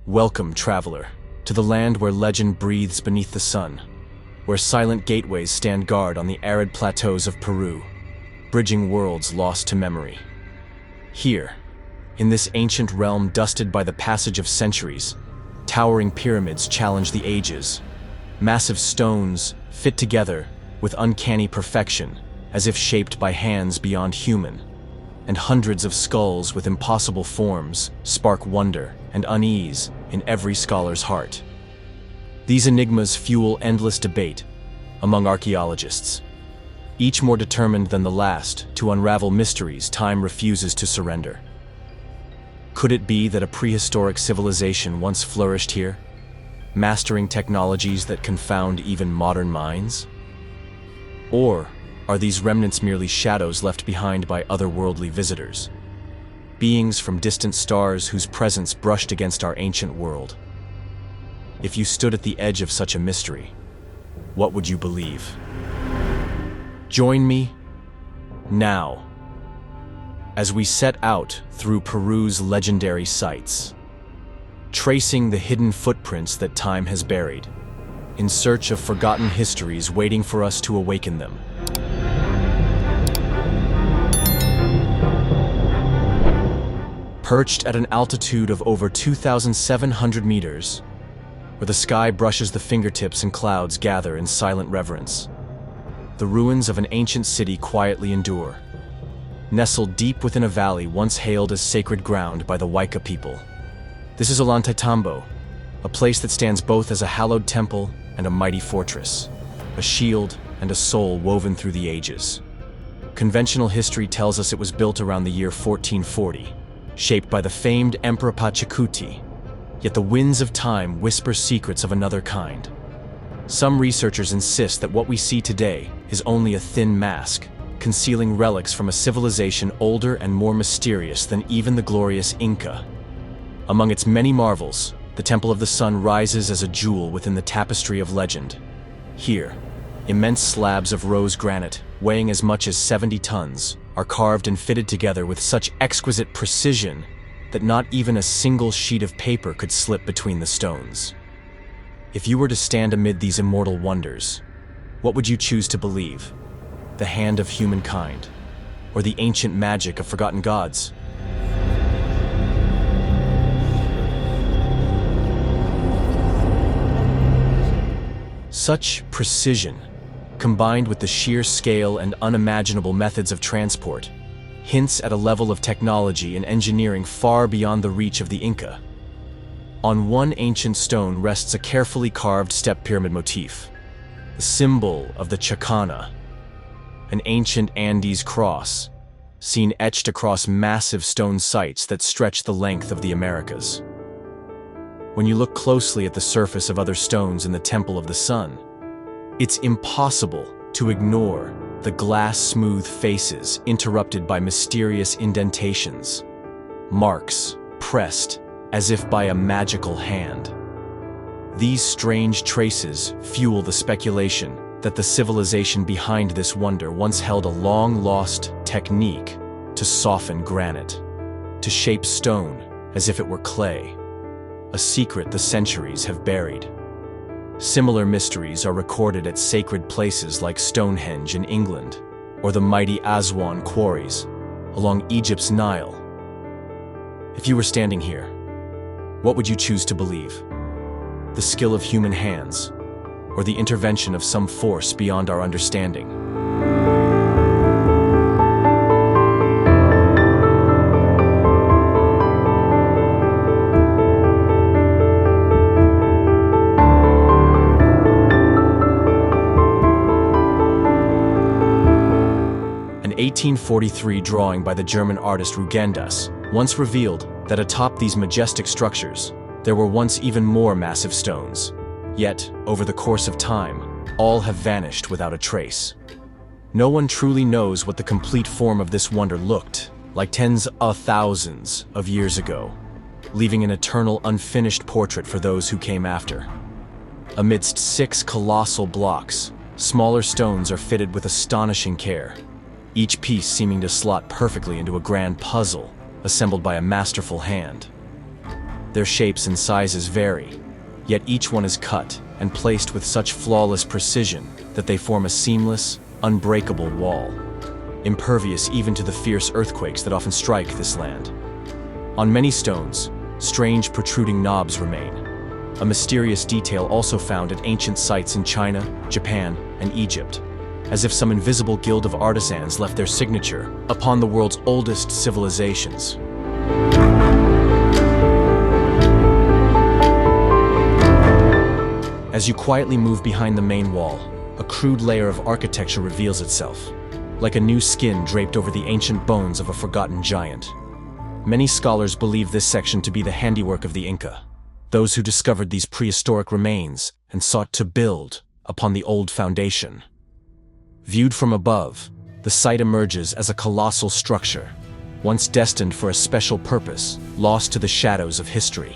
Welcome, traveler, to the land where legend breathes beneath the sun, where silent gateways stand guard on the arid plateaus of Peru, bridging worlds lost to memory. Here, in this ancient realm dusted by the passage of centuries, towering pyramids challenge the ages. Massive stones fit together with uncanny perfection, as if shaped by hands beyond human, and hundreds of skulls with impossible forms spark wonder and unease in every scholar's heart. These enigmas fuel endless debate among archaeologists, each more determined than the last to unravel mysteries time refuses to surrender. Could it be that a prehistoric civilization once flourished here, mastering technologies that confound even modern minds? Or are these remnants merely shadows left behind by otherworldly visitors, beings from distant stars whose presence brushed against our ancient world? If you stood at the edge of such a mystery, what would you believe? Join me now as we set out through Peru's legendary sites, tracing the hidden footprints that time has buried, in search of forgotten histories waiting for us to awaken them. Perched at an altitude of over 2,700 meters, where the sky brushes the fingertips and clouds gather in silent reverence, the ruins of an ancient city quietly endure, nestled deep within a valley once hailed as sacred ground by the Wika people. This is Ollantaytambo, a place that stands both as a hallowed temple and a mighty fortress, a shield and a soul woven through the ages. Conventional history tells us it was built around the year 1440, shaped by the famed Emperor Pachacuti, yet the winds of time whisper secrets of another kind. Some researchers insist that what we see today is only a thin mask, concealing relics from a civilization older and more mysterious than even the glorious Inca. Among its many marvels, the Temple of the Sun rises as a jewel within the tapestry of legend. Here, immense slabs of rose granite, weighing as much as 70 tons, are carved and fitted together with such exquisite precision that not even a single sheet of paper could slip between the stones. If you were to stand amid these immortal wonders, what would you choose to believe? The hand of humankind, or the ancient magic of forgotten gods? Such precision, combined with the sheer scale and unimaginable methods of transport, hints at a level of technology and engineering far beyond the reach of the Inca. On one ancient stone rests a carefully carved step pyramid motif, the symbol of the Chacana, an ancient Andes cross, seen etched across massive stone sites that stretch the length of the Americas. When you look closely at the surface of other stones in the Temple of the Sun, it's impossible to ignore the glass-smooth faces interrupted by mysterious indentations, marks pressed as if by a magical hand. These strange traces fuel the speculation that the civilization behind this wonder once held a long-lost technique to soften granite, to shape stone as if it were clay, a secret the centuries have buried. Similar mysteries are recorded at sacred places like Stonehenge in England, or the mighty Aswan quarries along Egypt's Nile. If you were standing here, what would you choose to believe? The skill of human hands, or the intervention of some force beyond our understanding? An 1843 drawing by the German artist Rugendas once revealed that atop these majestic structures, there were once even more massive stones. Yet, over the course of time, all have vanished without a trace. No one truly knows what the complete form of this wonder looked like tens of thousands of years ago, leaving an eternal unfinished portrait for those who came after. Amidst 6 colossal blocks, smaller stones are fitted with astonishing care, each piece seeming to slot perfectly into a grand puzzle assembled by a masterful hand. Their shapes and sizes vary, yet each one is cut and placed with such flawless precision that they form a seamless, unbreakable wall, impervious even to the fierce earthquakes that often strike this land. On many stones, strange protruding knobs remain, a mysterious detail also found at ancient sites in China, Japan, and Egypt, as if some invisible guild of artisans left their signature upon the world's oldest civilizations. As you quietly move behind the main wall, a crude layer of architecture reveals itself, like a new skin draped over the ancient bones of a forgotten giant. Many scholars believe this section to be the handiwork of the Inca, those who discovered these prehistoric remains and sought to build upon the old foundation. Viewed from above, the site emerges as a colossal structure, once destined for a special purpose, lost to the shadows of history.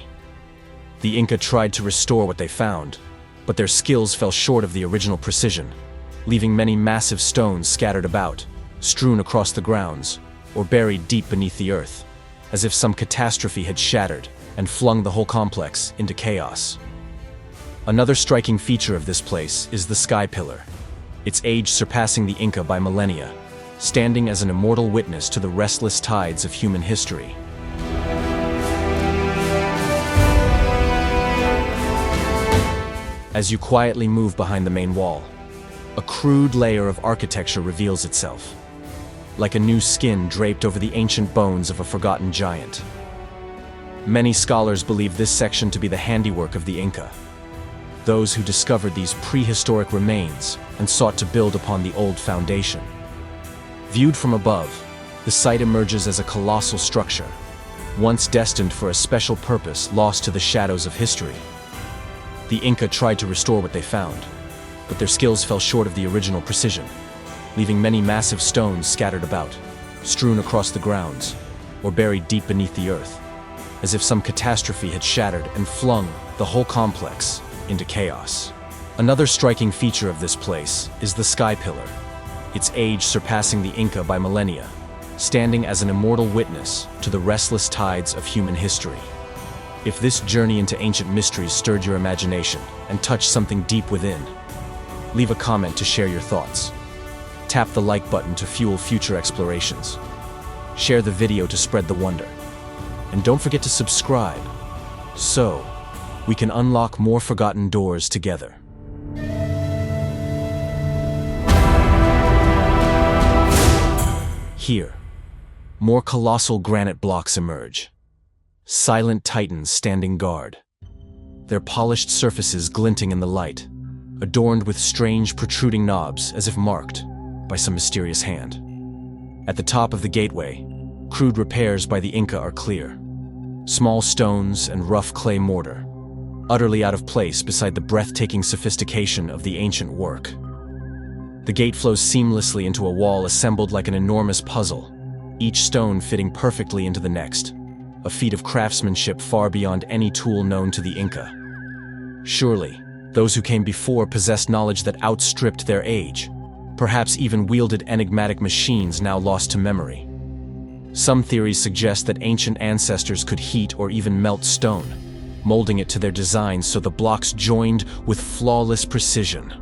The Inca tried to restore what they found, but their skills fell short of the original precision, leaving many massive stones scattered about, strewn across the grounds, or buried deep beneath the earth, as if some catastrophe had shattered and flung the whole complex into chaos. Another striking feature of this place is the sky pillar, its age surpassing the Inca by millennia, standing as an immortal witness to the restless tides of human history. As you quietly move behind the main wall, a crude layer of architecture reveals itself, like a new skin draped over the ancient bones of a forgotten giant. Many scholars believe this section to be the handiwork of the Inca, those who discovered these prehistoric remains and sought to build upon the old foundation. Viewed from above, the site emerges as a colossal structure, once destined for a special purpose lost to the shadows of history. The Inca tried to restore what they found, but their skills fell short of the original precision, leaving many massive stones scattered about, strewn across the grounds, or buried deep beneath the earth, as if some catastrophe had shattered and flung the whole complex into chaos. Another striking feature of this place is the sky pillar, its age surpassing the Inca by millennia, standing as an immortal witness to the restless tides of human history. If this journey into ancient mysteries stirred your imagination and touched something deep within, leave a comment to share your thoughts. Tap the like button to fuel future explorations. Share the video to spread the wonder. And don't forget to subscribe, so we can unlock more forgotten doors together. Here, more colossal granite blocks emerge, silent titans standing guard, their polished surfaces glinting in the light, adorned with strange protruding knobs as if marked by some mysterious hand. At the top of the gateway, crude repairs by the Inca are clear. Small stones and rough clay mortar, utterly out of place beside the breathtaking sophistication of the ancient work. The gate flows seamlessly into a wall assembled like an enormous puzzle, each stone fitting perfectly into the next, a feat of craftsmanship far beyond any tool known to the Inca. Surely, those who came before possessed knowledge that outstripped their age, perhaps even wielded enigmatic machines now lost to memory. Some theories suggest that ancient ancestors could heat or even melt stone, molding it to their designs so the blocks joined with flawless precision.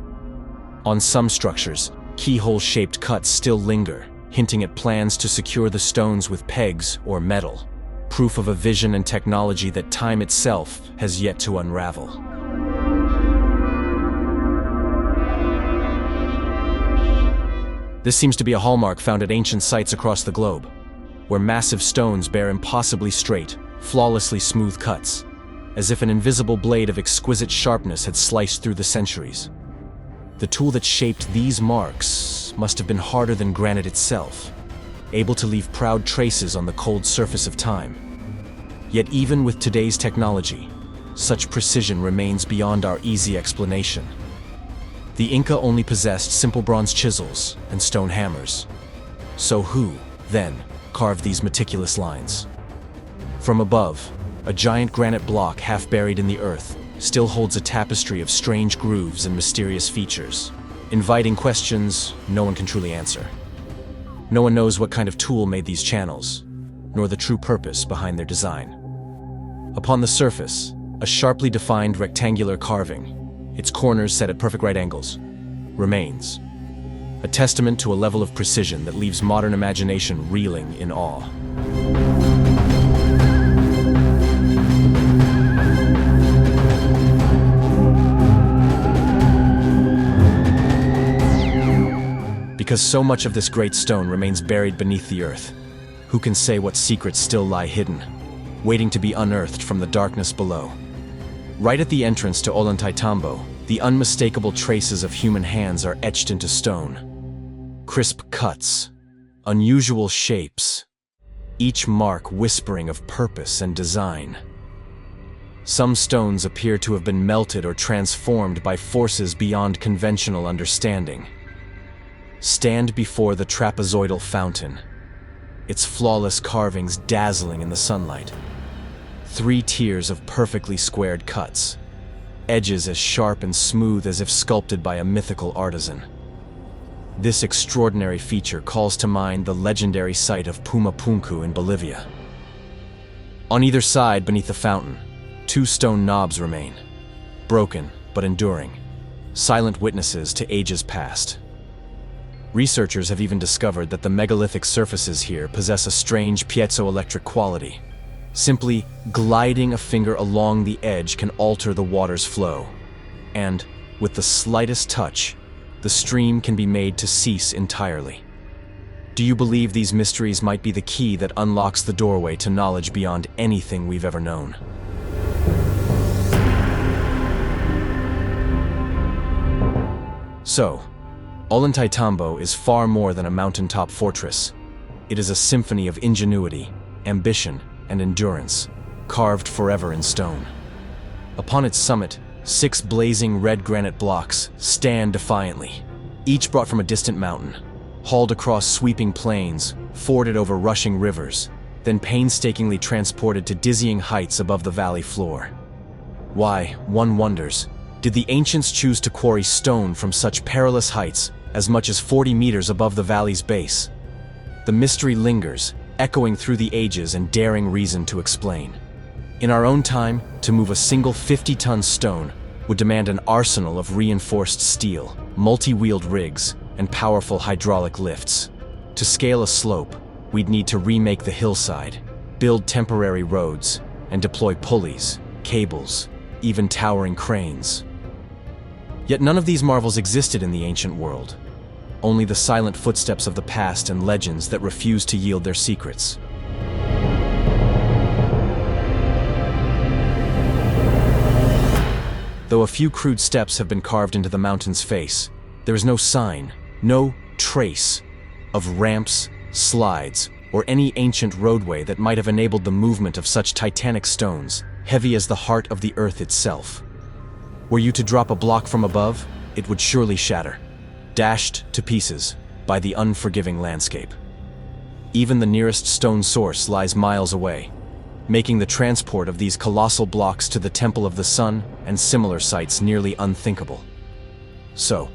On some structures, keyhole-shaped cuts still linger, hinting at plans to secure the stones with pegs or metal, proof of a vision and technology that time itself has yet to unravel. This seems to be a hallmark found at ancient sites across the globe, where massive stones bear impossibly straight, flawlessly smooth cuts, as if an invisible blade of exquisite sharpness had sliced through the centuries. The tool that shaped these marks must have been harder than granite itself, able to leave proud traces on the cold surface of time. Yet even with today's technology, such precision remains beyond our easy explanation. The Inca only possessed simple bronze chisels and stone hammers. So who, then, carved these meticulous lines? From above, a giant granite block half buried in the earth still holds a tapestry of strange grooves and mysterious features, inviting questions no one can truly answer. No one knows what kind of tool made these channels, nor the true purpose behind their design. Upon the surface, a sharply defined rectangular carving, its corners set at perfect right angles, remains. A testament to a level of precision that leaves modern imagination reeling in awe. Because so much of this great stone remains buried beneath the earth, who can say what secrets still lie hidden, waiting to be unearthed from the darkness below? Right at the entrance to Ollantaytambo, the unmistakable traces of human hands are etched into stone. Crisp cuts, unusual shapes, each mark whispering of purpose and design. Some stones appear to have been melted or transformed by forces beyond conventional understanding. Stand before the trapezoidal fountain, its flawless carvings dazzling in the sunlight. 3 tiers of perfectly squared cuts, edges as sharp and smooth as if sculpted by a mythical artisan. This extraordinary feature calls to mind the legendary site of Pumapunku in Bolivia. On either side, beneath the fountain, 2 stone knobs remain, broken but enduring, silent witnesses to ages past. Researchers have even discovered that the megalithic surfaces here possess a strange piezoelectric quality. Simply gliding a finger along the edge can alter the water's flow, and, with the slightest touch, the stream can be made to cease entirely. Do you believe these mysteries might be the key that unlocks the doorway to knowledge beyond anything we've ever known? So, Ollantaytambo is far more than a mountaintop fortress. It is a symphony of ingenuity, ambition, and endurance, carved forever in stone. Upon its summit, 6 blazing red granite blocks stand defiantly, each brought from a distant mountain, hauled across sweeping plains, forded over rushing rivers, then painstakingly transported to dizzying heights above the valley floor. Why, one wonders, did the ancients choose to quarry stone from such perilous heights, as much as 40 meters above the valley's base? The mystery lingers, echoing through the ages and daring reason to explain. In our own time, to move a single 50-ton stone would demand an arsenal of reinforced steel, multi-wheeled rigs, and powerful hydraulic lifts. To scale a slope, we'd need to remake the hillside, build temporary roads, and deploy pulleys, cables, even towering cranes. Yet none of these marvels existed in the ancient world. Only the silent footsteps of the past and legends that refused to yield their secrets. Though a few crude steps have been carved into the mountain's face, there is no sign, no trace of ramps, slides, or any ancient roadway that might have enabled the movement of such titanic stones, heavy as the heart of the earth itself. Were you to drop a block from above, it would surely shatter, dashed to pieces by the unforgiving landscape. Even the nearest stone source lies miles away, making the transport of these colossal blocks to the Temple of the Sun and similar sites nearly unthinkable. So,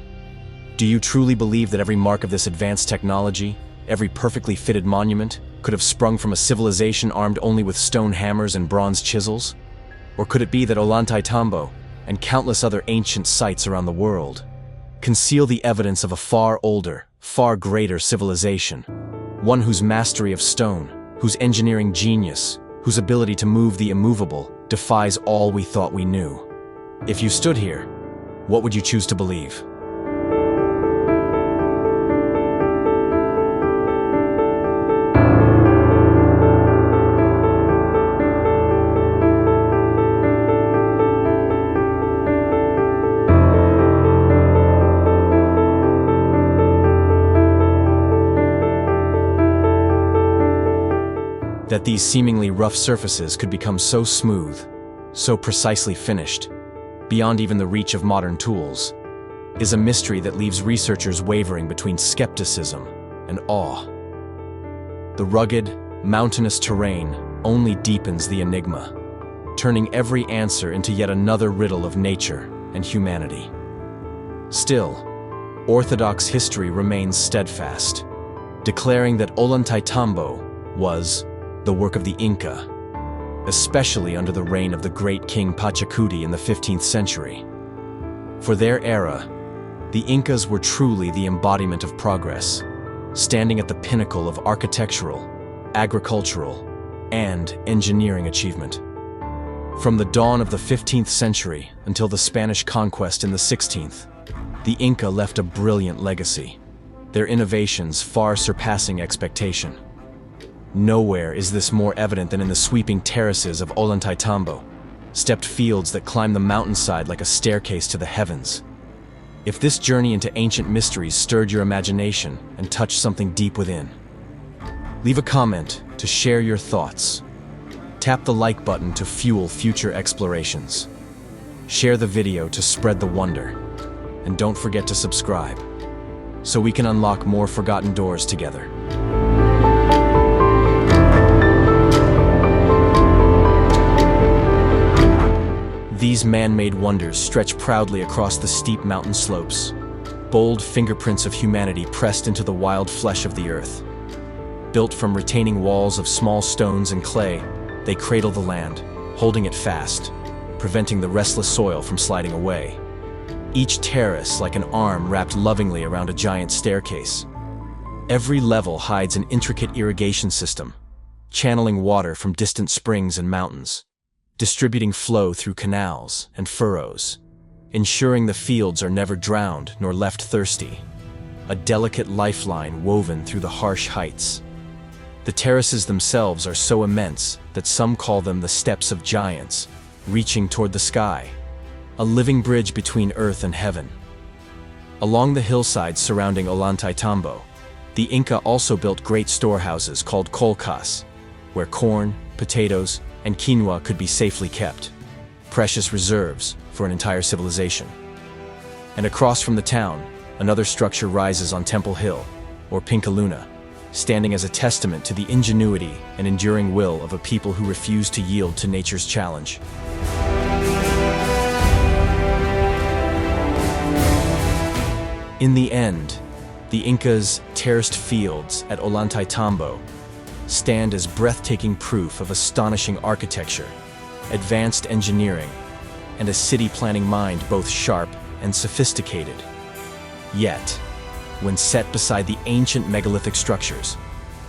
do you truly believe that every mark of this advanced technology, every perfectly fitted monument, could have sprung from a civilization armed only with stone hammers and bronze chisels? Or could it be that Ollantaytambo, and countless other ancient sites around the world, conceal the evidence of a far older, far greater civilization, one whose mastery of stone, whose engineering genius, whose ability to move the immovable defies all we thought we knew? If you stood here, what would you choose to believe? That these seemingly rough surfaces could become so smooth, so precisely finished, beyond even the reach of modern tools, is a mystery that leaves researchers wavering between skepticism and awe. The rugged, mountainous terrain only deepens the enigma, turning every answer into yet another riddle of nature and humanity. Still, Orthodox history remains steadfast, declaring that Ollantaytambo was the work of the Inca, especially under the reign of the great King Pachacuti in the 15th century. For their era, the Incas were truly the embodiment of progress, standing at the pinnacle of architectural, agricultural, and engineering achievement. From the dawn of the 15th century until the Spanish conquest in the 16th, the Inca left a brilliant legacy, their innovations far surpassing expectation. Nowhere is this more evident than in the sweeping terraces of Ollantaytambo, stepped fields that climb the mountainside like a staircase to the heavens. If this journey into ancient mysteries stirred your imagination and touched something deep within, leave a comment to share your thoughts. Tap the like button to fuel future explorations. Share the video to spread the wonder. And don't forget to subscribe, so we can unlock more forgotten doors together. These man-made wonders stretch proudly across the steep mountain slopes, bold fingerprints of humanity pressed into the wild flesh of the earth. Built from retaining walls of small stones and clay, they cradle the land, holding it fast, preventing the restless soil from sliding away. Each terrace like an arm wrapped lovingly around a giant staircase. Every level hides an intricate irrigation system, channeling water from distant springs and mountains, distributing flow through canals and furrows, ensuring the fields are never drowned nor left thirsty. A delicate lifeline woven through the harsh heights. The terraces themselves are so immense that some call them the steps of giants, reaching toward the sky, a living bridge between earth and heaven. Along the hillsides surrounding Ollantaytambo, the Inca also built great storehouses called kolkas, where corn, potatoes, and quinoa could be safely kept, precious reserves for an entire civilization. And across from the town, another structure rises on Temple Hill, or Pincaluna, standing as a testament to the ingenuity and enduring will of a people who refuse to yield to nature's challenge. In the end, the Incas' terraced fields at Ollantaytambo stand as breathtaking proof of astonishing architecture, advanced engineering, and a city planning mind both sharp and sophisticated. Yet, when set beside the ancient megalithic structures,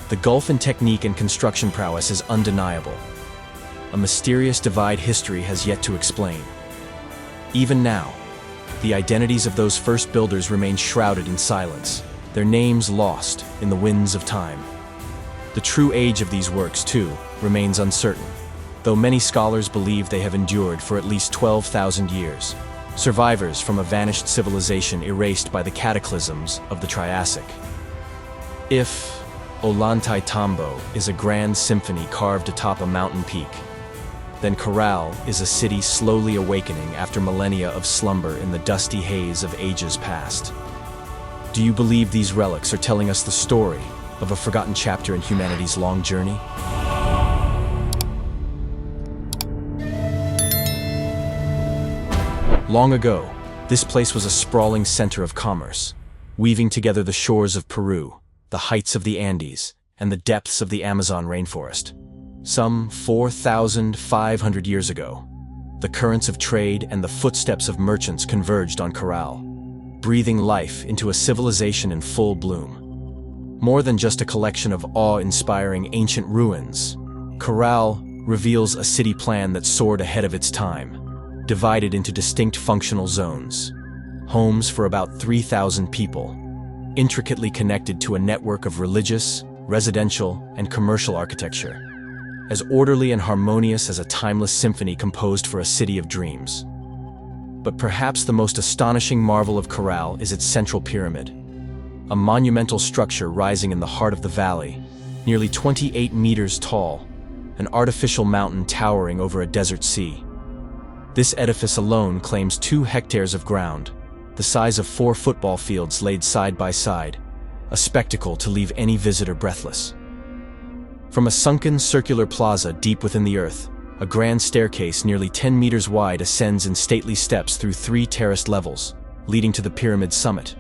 the gulf in technique and construction prowess is undeniable. A mysterious divide history has yet to explain. Even now, the identities of those first builders remain shrouded in silence, their names lost in the winds of time. The true age of these works, too, remains uncertain, though many scholars believe they have endured for at least 12,000 years, survivors from a vanished civilization erased by the cataclysms of the Triassic. If Ollantaytambo is a grand symphony carved atop a mountain peak, then Caral is a city slowly awakening after millennia of slumber in the dusty haze of ages past. Do you believe these relics are telling us the story of a forgotten chapter in humanity's long journey? Long ago, this place was a sprawling center of commerce, weaving together the shores of Peru, the heights of the Andes, and the depths of the Amazon rainforest. Some 4,500 years ago, the currents of trade and the footsteps of merchants converged on Caral, breathing life into a civilization in full bloom. More than just a collection of awe-inspiring ancient ruins, Caral reveals a city plan that soared ahead of its time, divided into distinct functional zones, homes for about 3,000 people, intricately connected to a network of religious, residential, and commercial architecture, as orderly and harmonious as a timeless symphony composed for a city of dreams. But perhaps the most astonishing marvel of Caral is its central pyramid, a monumental structure rising in the heart of the valley, nearly 28 meters tall, an artificial mountain towering over a desert sea. This edifice alone claims 2 hectares of ground, the size of 4 football fields laid side by side, a spectacle to leave any visitor breathless. From a sunken circular plaza deep within the earth, a grand staircase nearly 10 meters wide ascends in stately steps through 3 terraced levels, leading to the pyramid's summit,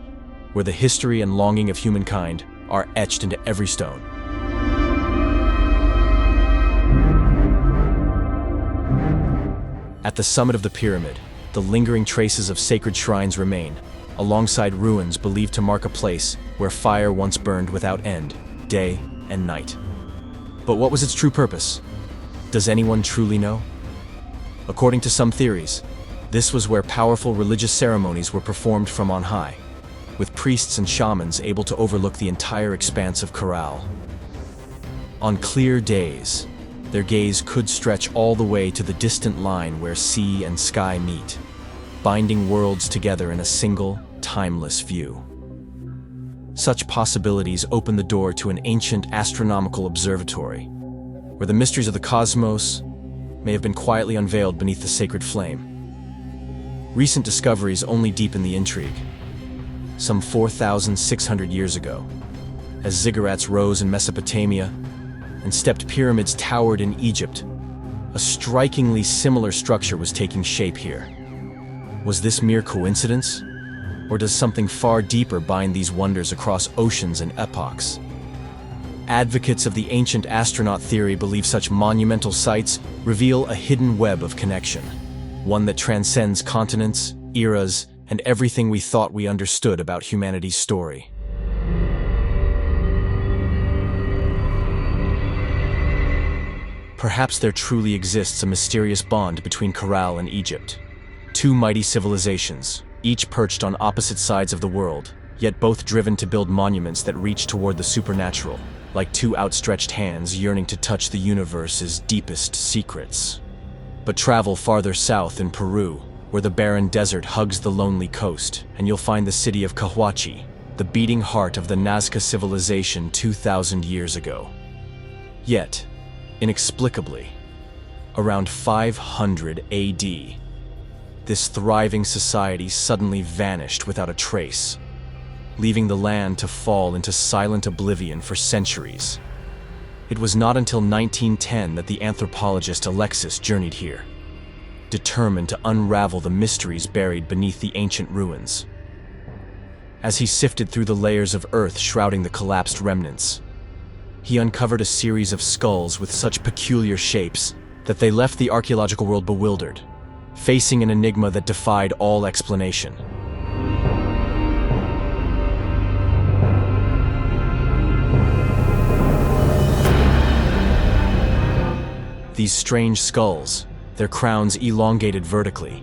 where the history and longing of humankind are etched into every stone. At the summit of the pyramid, the lingering traces of sacred shrines remain, alongside ruins believed to mark a place where fire once burned without end, day and night. But what was its true purpose? Does anyone truly know? According to some theories, this was where powerful religious ceremonies were performed from on high, with priests and shamans able to overlook the entire expanse of Caral. On clear days, their gaze could stretch all the way to the distant line where sea and sky meet, binding worlds together in a single, timeless view. Such possibilities open the door to an ancient astronomical observatory, where the mysteries of the cosmos may have been quietly unveiled beneath the sacred flame. Recent discoveries only deepen the intrigue. Some 4,600 years ago, as ziggurats rose in Mesopotamia and stepped pyramids towered in Egypt, a strikingly similar structure was taking shape here. Was this mere coincidence? Or does something far deeper bind these wonders across oceans and epochs? Advocates of the ancient astronaut theory believe such monumental sites reveal a hidden web of connection, one that transcends continents, eras, and everything we thought we understood about humanity's story. Perhaps there truly exists a mysterious bond between Caral and Egypt. Two mighty civilizations, each perched on opposite sides of the world, yet both driven to build monuments that reach toward the supernatural, like two outstretched hands yearning to touch the universe's deepest secrets. But travel farther south in Peru, where the barren desert hugs the lonely coast, and you'll find the city of Kahuachi, the beating heart of the Nazca civilization 2,000 years ago. Yet, inexplicably, around 500 AD, this thriving society suddenly vanished without a trace, leaving the land to fall into silent oblivion for centuries. It was not until 1910 that the anthropologist Alexis journeyed here, determined to unravel the mysteries buried beneath the ancient ruins. As he sifted through the layers of earth shrouding the collapsed remnants, he uncovered a series of skulls with such peculiar shapes that they left the archaeological world bewildered, facing an enigma that defied all explanation. These strange skulls, their crowns elongated vertically,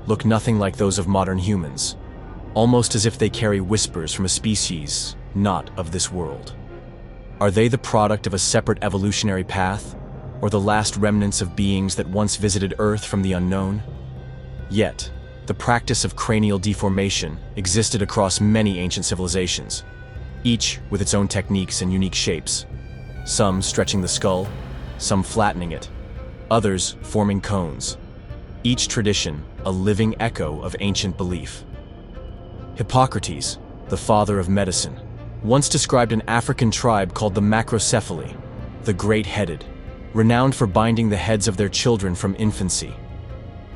look nothing like those of modern humans, almost as if they carry whispers from a species not of this world. Are they the product of a separate evolutionary path, or the last remnants of beings that once visited Earth from the unknown? Yet, the practice of cranial deformation existed across many ancient civilizations, each with its own techniques and unique shapes, some stretching the skull, some flattening it, others forming cones, each tradition a living echo of ancient belief. Hippocrates, the father of medicine, once described an African tribe called the Macrocephaly, the great-headed, renowned for binding the heads of their children from infancy.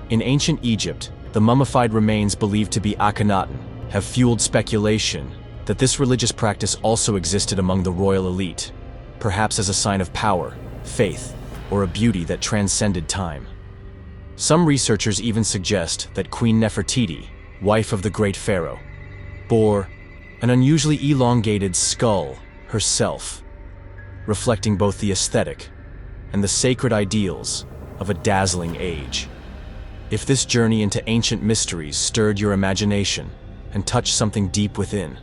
In ancient Egypt, the mummified remains believed to be Akhenaten have fueled speculation that this religious practice also existed among the royal elite, perhaps as a sign of power, faith, or a beauty that transcended time. Some researchers even suggest that Queen Nefertiti, wife of the great pharaoh, bore an unusually elongated skull herself, reflecting both the aesthetic and the sacred ideals of a dazzling age. If this journey into ancient mysteries stirred your imagination and touched something deep within,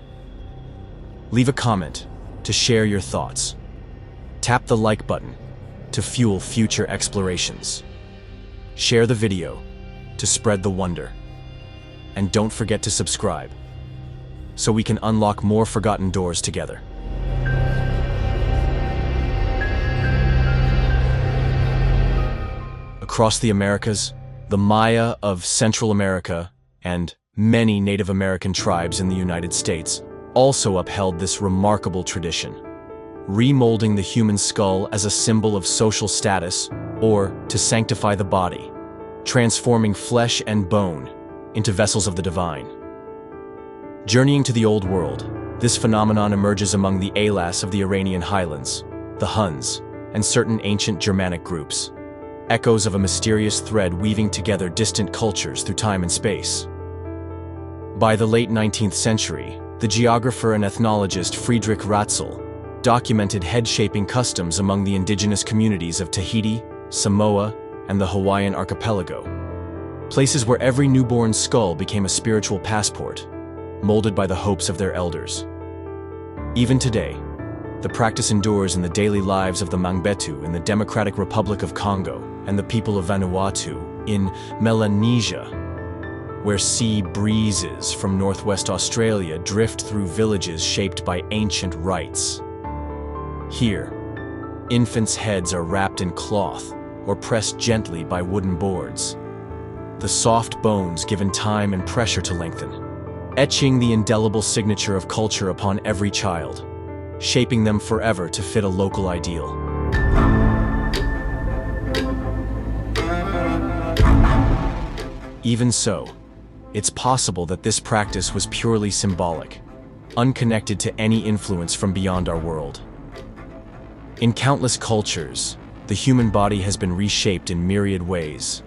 leave a comment to share your thoughts. Tap the like button to fuel future explorations. Share the video to spread the wonder. And don't forget to subscribe so we can unlock more forgotten doors together. Across the Americas, the Maya of Central America and many Native American tribes in the United States also upheld this remarkable tradition, remolding the human skull as a symbol of social status or to sanctify the body, transforming flesh and bone into vessels of the divine. Journeying to the Old World, this phenomenon emerges among the Alas of the Iranian highlands, the Huns, and certain ancient Germanic groups. echoes of a mysterious thread weaving together distant cultures through time and space. By the late 19th century, the geographer and ethnologist Friedrich Ratzel documented head-shaping customs among the indigenous communities of Tahiti, Samoa, and the Hawaiian archipelago, places where every newborn skull became a spiritual passport, molded by the hopes of their elders. Even today, the practice endures in the daily lives of the Mangbetu in the Democratic Republic of Congo and the people of Vanuatu in Melanesia, where sea breezes from northwest Australia drift through villages shaped by ancient rites. Here, infants' heads are wrapped in cloth or pressed gently by wooden boards, the soft bones given time and pressure to lengthen, etching the indelible signature of culture upon every child, shaping them forever to fit a local ideal. Even so, it's possible that this practice was purely symbolic, unconnected to any influence from beyond our world. In countless cultures, the human body has been reshaped in myriad ways,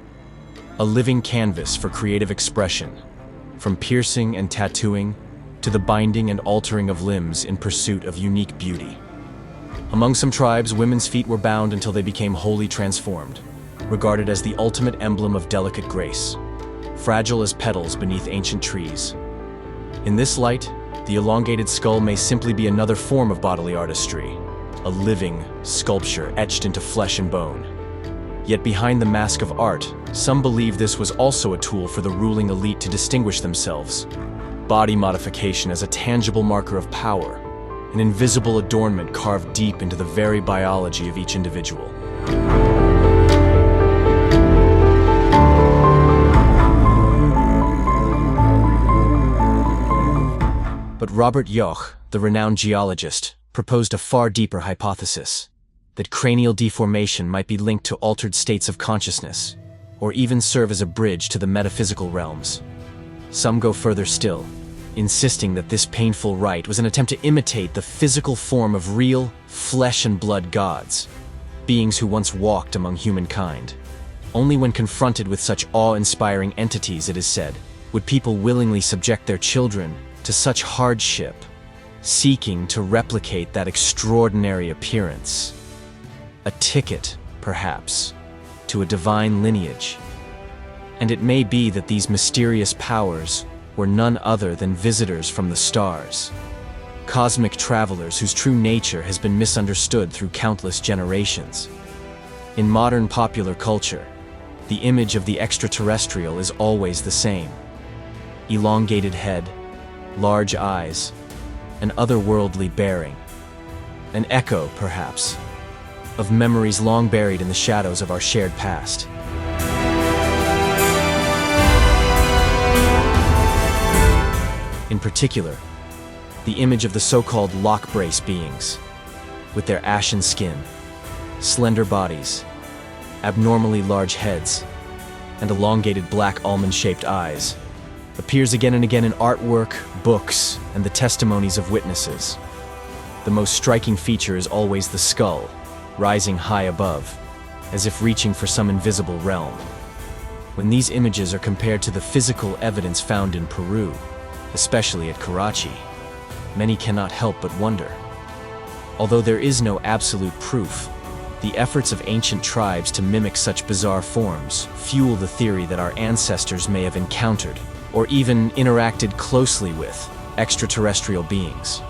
a living canvas for creative expression, from piercing and tattooing to the binding and altering of limbs in pursuit of unique beauty. Among some tribes, women's feet were bound until they became wholly transformed, regarded as the ultimate emblem of delicate grace, fragile as petals beneath ancient trees. In this light, the elongated skull may simply be another form of bodily artistry, a living sculpture etched into flesh and bone. Yet behind the mask of art, some believe this was also a tool for the ruling elite to distinguish themselves. Body modification as a tangible marker of power, an invisible adornment carved deep into the very biology of each individual. But Robert Joch, the renowned geologist, proposed a far deeper hypothesis, that cranial deformation might be linked to altered states of consciousness, or even serve as a bridge to the metaphysical realms. Some go further still, insisting that this painful rite was an attempt to imitate the physical form of real, flesh and blood gods, beings who once walked among humankind. Only when confronted with such awe-inspiring entities, it is said, would people willingly subject their children to such hardship, seeking to replicate that extraordinary appearance. A ticket, perhaps, to a divine lineage. And it may be that these mysterious powers were none other than visitors from the stars, cosmic travelers whose true nature has been misunderstood through countless generations. In modern popular culture, the image of the extraterrestrial is always the same: elongated head, large eyes, an otherworldly bearing. An echo, perhaps, of memories long buried in the shadows of our shared past. In particular, the image of the so-called lock brace beings, with their ashen skin, slender bodies, abnormally large heads, and elongated black almond-shaped eyes, appears again and again in artwork, books, and the testimonies of witnesses. The most striking feature is always the skull, rising high above, as if reaching for some invisible realm. When these images are compared to the physical evidence found in Peru, especially at Kahuachi, many cannot help but wonder. Although there is no absolute proof, the efforts of ancient tribes to mimic such bizarre forms fuel the theory that our ancestors may have encountered, or even interacted closely with, extraterrestrial beings.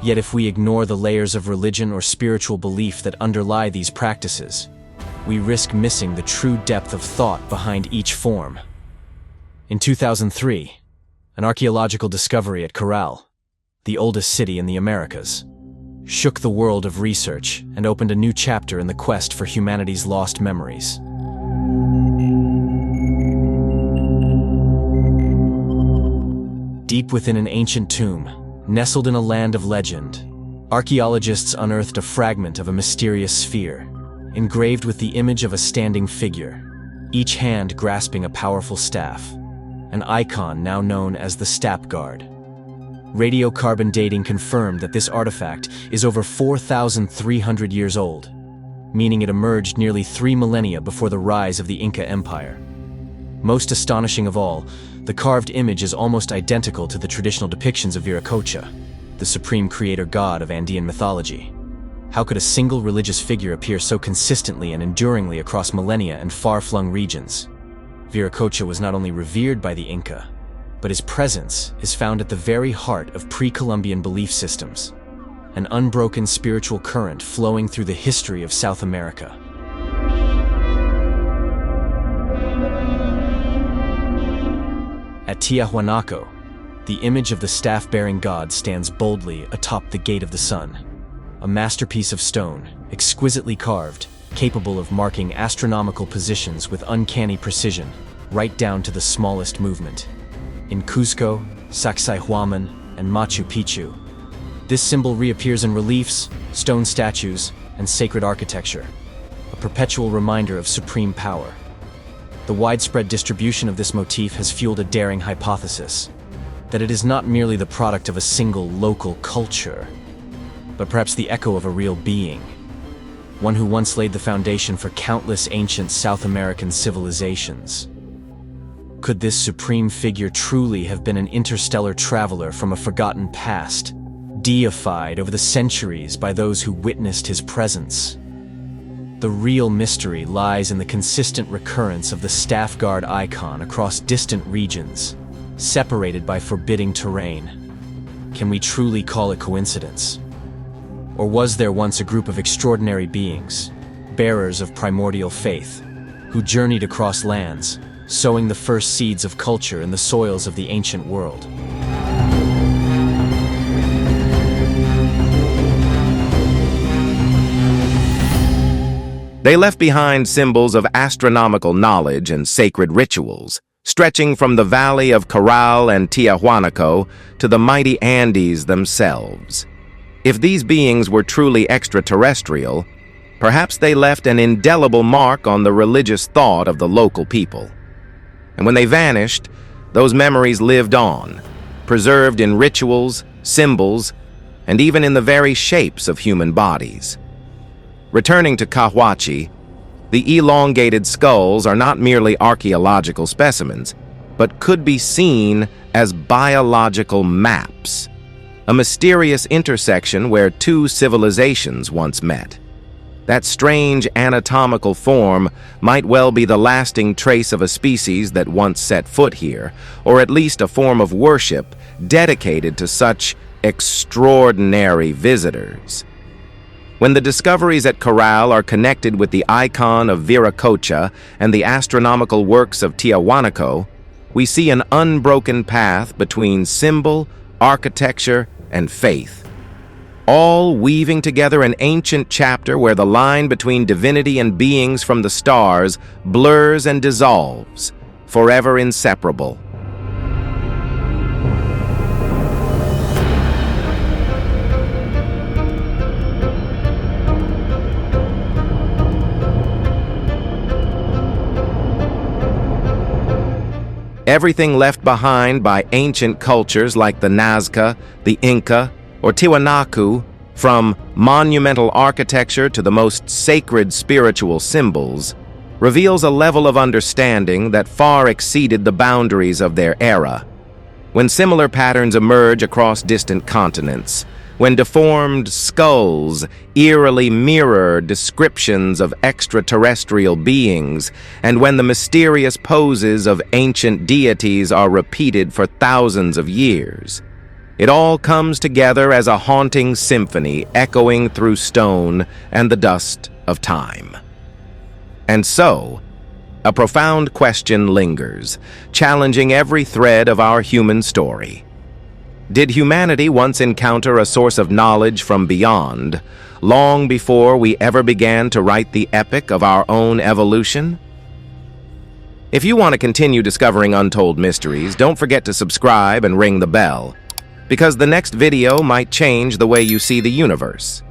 Yet if we ignore the layers of religion or spiritual belief that underlie these practices, we risk missing the true depth of thought behind each form. In 2003, an archaeological discovery at Caral, the oldest city in the Americas, shook the world of research and opened a new chapter in the quest for humanity's lost memories. Deep within an ancient tomb, nestled in a land of legend, archaeologists unearthed a fragment of a mysterious sphere, engraved with the image of a standing figure, each hand grasping a powerful staff, an icon now known as the Stap Guard. Radiocarbon dating confirmed that this artifact is over 4,300 years old, meaning it emerged nearly 3 millennia before the rise of the Inca Empire. Most astonishing of all, the carved image is almost identical to the traditional depictions of Viracocha, the supreme creator god of Andean mythology. How could a single religious figure appear so consistently and enduringly across millennia and far-flung regions? Viracocha was not only revered by the Inca, but his presence is found at the very heart of pre-Columbian belief systems, an unbroken spiritual current flowing through the history of South America. At Tiahuanaco, the image of the staff-bearing god stands boldly atop the Gate of the Sun, a masterpiece of stone, exquisitely carved, capable of marking astronomical positions with uncanny precision, right down to the smallest movement. In Cusco, Sacsayhuaman, and Machu Picchu, this symbol reappears in reliefs, stone statues, and sacred architecture, a perpetual reminder of supreme power. The widespread distribution of this motif has fueled a daring hypothesis, that it is not merely the product of a single local culture, but perhaps the echo of a real being, one who once laid the foundation for countless ancient South American civilizations. Could this supreme figure truly have been an interstellar traveler from a forgotten past, deified over the centuries by those who witnessed his presence? The real mystery lies in the consistent recurrence of the staff guard icon across distant regions, separated by forbidding terrain. Can we truly call it coincidence? Or was there once a group of extraordinary beings, bearers of primordial faith, who journeyed across lands, sowing the first seeds of culture in the soils of the ancient world? They left behind symbols of astronomical knowledge and sacred rituals, stretching from the valley of Caral and Tiahuanaco to the mighty Andes themselves. If these beings were truly extraterrestrial, perhaps they left an indelible mark on the religious thought of the local people. And when they vanished, those memories lived on, preserved in rituals, symbols, and even in the very shapes of human bodies. Returning to Kahuachi, the elongated skulls are not merely archaeological specimens, but could be seen as biological maps, a mysterious intersection where two civilizations once met. That strange anatomical form might well be the lasting trace of a species that once set foot here, or at least a form of worship dedicated to such extraordinary visitors. When the discoveries at Caral are connected with the icon of Viracocha and the astronomical works of Tiahuanaco, we see an unbroken path between symbol, architecture, and faith, all weaving together an ancient chapter where the line between divinity and beings from the stars blurs and dissolves, forever inseparable. Everything left behind by ancient cultures like the Nazca, the Inca, or Tiwanaku, from monumental architecture to the most sacred spiritual symbols, reveals a level of understanding that far exceeded the boundaries of their era. When similar patterns emerge across distant continents, when deformed skulls eerily mirror descriptions of extraterrestrial beings, and when the mysterious poses of ancient deities are repeated for thousands of years, it all comes together as a haunting symphony echoing through stone and the dust of time. And so, a profound question lingers, challenging every thread of our human story. Did humanity once encounter a source of knowledge from beyond, long before we ever began to write the epic of our own evolution? If you want to continue discovering untold mysteries, don't forget to subscribe and ring the bell, because the next video might change the way you see the universe.